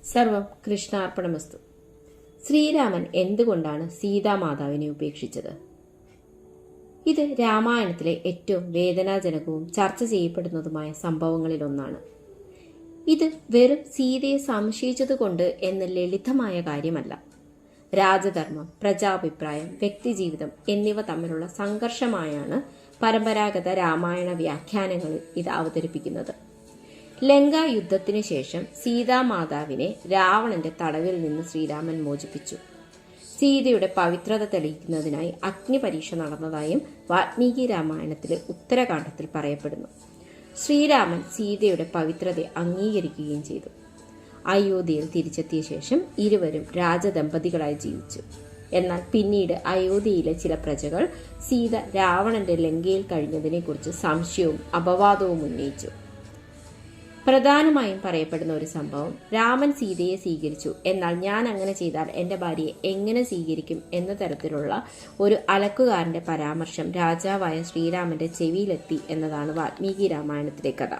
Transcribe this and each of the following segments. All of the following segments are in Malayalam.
സർവം കൃഷ്ണാർപ്പണമസ്തു. ശ്രീരാമൻ എന്തുകൊണ്ടാണ് സീതാമാതാവിനെ ഉപേക്ഷിച്ചത്? ഇത് രാമായണത്തിലെ ഏറ്റവും വേദനാജനകവും ചർച്ച ചെയ്യപ്പെടുന്നതുമായ സംഭവങ്ങളിലൊന്നാണ്. ഇത് വെറും സീതയെ സംശയിച്ചതുകൊണ്ട് എന്ന ലളിതമായ കാര്യമല്ല. രാജധർമ്മം, പ്രജാഭിപ്രായം, വ്യക്തിജീവിതം എന്നിവ തമ്മിലുള്ള സംഘർഷമായാണ് പരമ്പരാഗത രാമായണ വ്യാഖ്യാനങ്ങളിൽ ഇത് അവതരിപ്പിക്കുന്നത്. ലങ്കാ യുദ്ധത്തിനു ശേഷം സീതാമാതാവിനെ രാവണന്റെ തടവിൽ നിന്ന് ശ്രീരാമൻ മോചിപ്പിച്ചു. സീതയുടെ പവിത്രത തെളിയിക്കുന്നതിനായി അഗ്നിപരീക്ഷ നടന്നതായും വാൽമീകി രാമായണത്തിലെ ഉത്തരകാണ്ഡത്തിൽ പറയപ്പെടുന്നു. ശ്രീരാമൻ സീതയുടെ പവിത്രതയെ അംഗീകരിക്കുകയും ചെയ്തു. അയോധ്യയിൽ തിരിച്ചെത്തിയ ശേഷം ഇരുവരും രാജദമ്പതികളായി ജീവിച്ചു. എന്നാൽ പിന്നീട് അയോധ്യയിലെ ചില പ്രജകൾ സീത രാവണന്റെ ലങ്കയിൽ കഴിഞ്ഞതിനെക്കുറിച്ച് സംശയവും അപവാദവും ഉന്നയിച്ചു. പ്രധാനമായും പറയപ്പെടുന്ന ഒരു സംഭവം, രാമൻ സീതയെ സ്വീകരിച്ചു, എന്നാൽ ഞാൻ അങ്ങനെ ചെയ്താൽ എന്റെ ഭാര്യയെ എങ്ങനെ സ്വീകരിക്കും എന്ന തരത്തിലുള്ള ഒരു അലക്കുകാരന്റെ പരാമർശം രാജാവായ ശ്രീരാമന്റെ ചെവിയിലെത്തി എന്നതാണ് വാൽമീകി രാമായണത്തിലെ കഥ.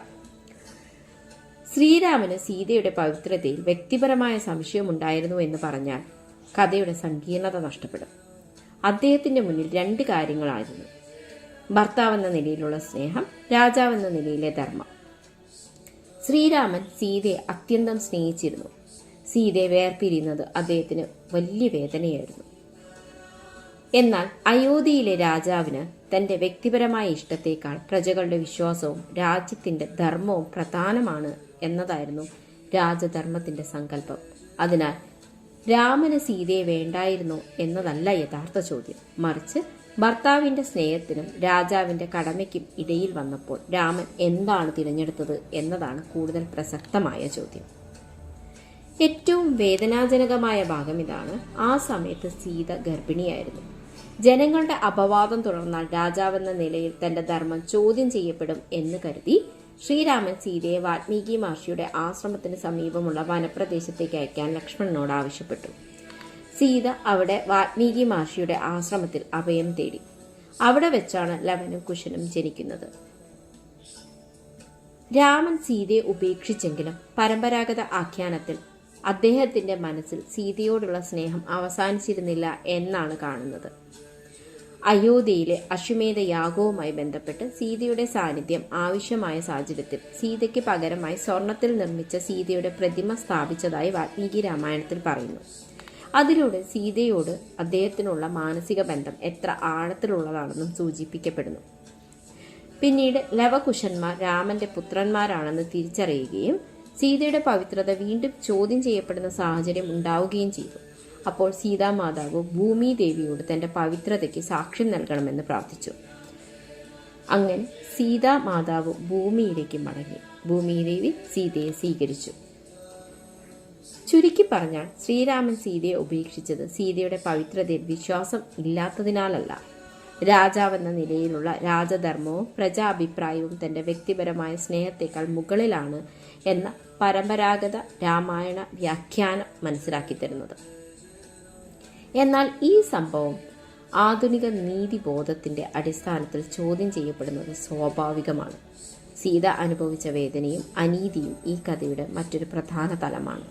ശ്രീരാമന് സീതയുടെ പവിത്രതയിൽ വ്യക്തിപരമായ സംശയമുണ്ടായിരുന്നു എന്ന് പറഞ്ഞാൽ കഥയുടെ സങ്കീർണത നഷ്ടപ്പെടും. അദ്ദേഹത്തിന്റെ മുന്നിൽ രണ്ട് കാര്യങ്ങളായിരുന്നു: ഭർത്താവെന്ന നിലയിലുള്ള സ്നേഹം, രാജാവെന്ന നിലയിലെ ധർമ്മം. ശ്രീരാമൻ സീതയെ അത്യന്തം സ്നേഹിച്ചിരുന്നു. സീതയെ വേർപിരിയുന്നത് അദ്ദേഹത്തിന് വലിയ വേദനയായിരുന്നു. എന്നാൽ അയോധ്യയിലെ രാജാവിന് തന്റെ വ്യക്തിപരമായ ഇഷ്ടത്തേക്കാൾ പ്രജകളുടെ വിശ്വാസവും രാജ്യത്തിന്റെ ധർമ്മവും പ്രധാനമാണ് എന്നതായിരുന്നു രാജധർമ്മത്തിന്റെ സങ്കല്പം. അതിനാൽ രാമന് സീതയെ വേണ്ടായിരുന്നോ എന്നതല്ല യഥാർത്ഥ ചോദ്യം, മറിച്ച് ഭർത്താവിന്റെ സ്നേഹത്തിനും രാജാവിന്റെ കടമയ്ക്കും ഇടയിൽ വന്നപ്പോൾ രാമൻ എന്താണ് തിരഞ്ഞെടുത്തത് എന്നതാണ് കൂടുതൽ പ്രസക്തമായ ചോദ്യം. ഏറ്റവും വേദനാജനകമായ ഭാഗം ഇതാണ്: ആ സമയത്ത് സീത ഗർഭിണിയായിരുന്നു. ജനങ്ങളുടെ അപവാദം തുടർന്നാൽ രാജാവെന്ന നിലയിൽ തന്റെ ധർമ്മം ചോദ്യം ചെയ്യപ്പെടും എന്ന് കരുതി ശ്രീരാമൻ സീതയെ വാൽമീകി മഹർഷിയുടെ ആശ്രമത്തിന് സമീപമുള്ള വനപ്രദേശത്തേക്ക് അയക്കാൻ ലക്ഷ്മണനോട് ആവശ്യപ്പെട്ടു. സീത അവിടെ വാൽമീകി മഹർഷിയുടെ ആശ്രമത്തിൽ അഭയം തേടി. അവിടെ വെച്ചാണ് ലവനും കുശനും ജനിക്കുന്നത്. രാമൻ സീതയെ ഉപേക്ഷിച്ചെങ്കിലും പരമ്പരാഗത ആഖ്യാനത്തിൽ അദ്ദേഹത്തിന്റെ മനസ്സിൽ സീതയോടുള്ള സ്നേഹം അവസാനിച്ചിരുന്നില്ല എന്നാണ് കാണുന്നത്. അയോധ്യയിലെ അശ്വമേധ യാഗവുമായി ബന്ധപ്പെട്ട് സീതയുടെ സാന്നിധ്യം ആവശ്യമായ സാഹചര്യത്തിൽ സീതയ്ക്ക് പകരമായി സ്വർണത്തിൽ നിർമ്മിച്ച സീതയുടെ പ്രതിമ സ്ഥാപിച്ചതായി വാൽമീകി രാമായണത്തിൽ പറയുന്നു. അതിലൂടെ സീതയോട് അദ്ദേഹത്തിനുള്ള മാനസിക ബന്ധം എത്ര ആഴത്തിലുള്ളതാണെന്നും സൂചിപ്പിക്കപ്പെടുന്നു. പിന്നീട് ലവകുശന്മാർ രാമന്റെ പുത്രന്മാരാണെന്ന് തിരിച്ചറിയുകയും സീതയുടെ പവിത്രത വീണ്ടും ചോദ്യം ചെയ്യപ്പെടുന്ന സാഹചര്യം ഉണ്ടാവുകയും ചെയ്തു. അപ്പോൾ സീതാമാതാവ് ഭൂമി ദേവിയോട് തന്റെ പവിത്രതയ്ക്ക് സാക്ഷ്യം നൽകണമെന്ന് പ്രാർത്ഥിച്ചു. അങ്ങനെ സീതാമാതാവ് ഭൂമിയിലേക്ക് മടങ്ങി. ഭൂമിദേവി സീതയെ സ്വീകരിച്ചു. ചുരുക്കി പറഞ്ഞാൽ ശ്രീരാമൻ സീതയെ ഉപേക്ഷിച്ചത് സീതയുടെ പവിത്രതയിൽ വിശ്വാസം ഇല്ലാത്തതിനാലല്ല, രാജാവെന്ന നിലയിലുള്ള രാജധർമ്മവും പ്രജാഭിപ്രായവും തന്റെ വ്യക്തിപരമായ സ്നേഹത്തെക്കാൾ മുകളിലാണ് എന്ന പരമ്പരാഗത രാമായണ വ്യാഖ്യാനം മനസ്സിലാക്കി തരുന്നത്. എന്നാൽ ഈ സംഭവം ആധുനിക നീതിബോധത്തിന്റെ അടിസ്ഥാനത്തിൽ ചോദ്യം ചെയ്യപ്പെടുന്നത് സ്വാഭാവികമാണ്. സീത അനുഭവിച്ച വേദനയും അനീതിയും ഈ കഥയുടെ മറ്റൊരു പ്രധാന തലമാണ്.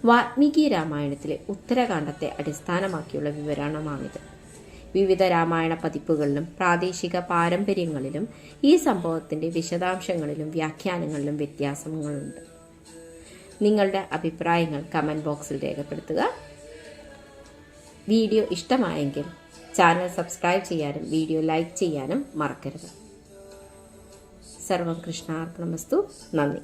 വാൽമീകി രാമായണത്തിലെ ഉത്തരകാണ്ഡത്തെ അടിസ്ഥാനമാക്കിയുള്ള വിവരണമാണിത്. വിവിധ രാമായണ പതിപ്പുകളിലും പ്രാദേശിക പാരമ്പര്യങ്ങളിലും ഈ സംഭവത്തിന്റെ വിശദാംശങ്ങളിലും വ്യാഖ്യാനങ്ങളിലും വ്യത്യാസങ്ങളുണ്ട്. നിങ്ങളുടെ അഭിപ്രായങ്ങൾ കമന്റ് ബോക്സിൽ രേഖപ്പെടുത്തുക. വീഡിയോ ഇഷ്ടമായെങ്കിൽ ചാനൽ സബ്സ്ക്രൈബ് ചെയ്യാനും വീഡിയോ ലൈക്ക് ചെയ്യാനും മറക്കരുത്. സർവം കൃഷ്ണാർപ്പണമസ്തു. നന്ദി.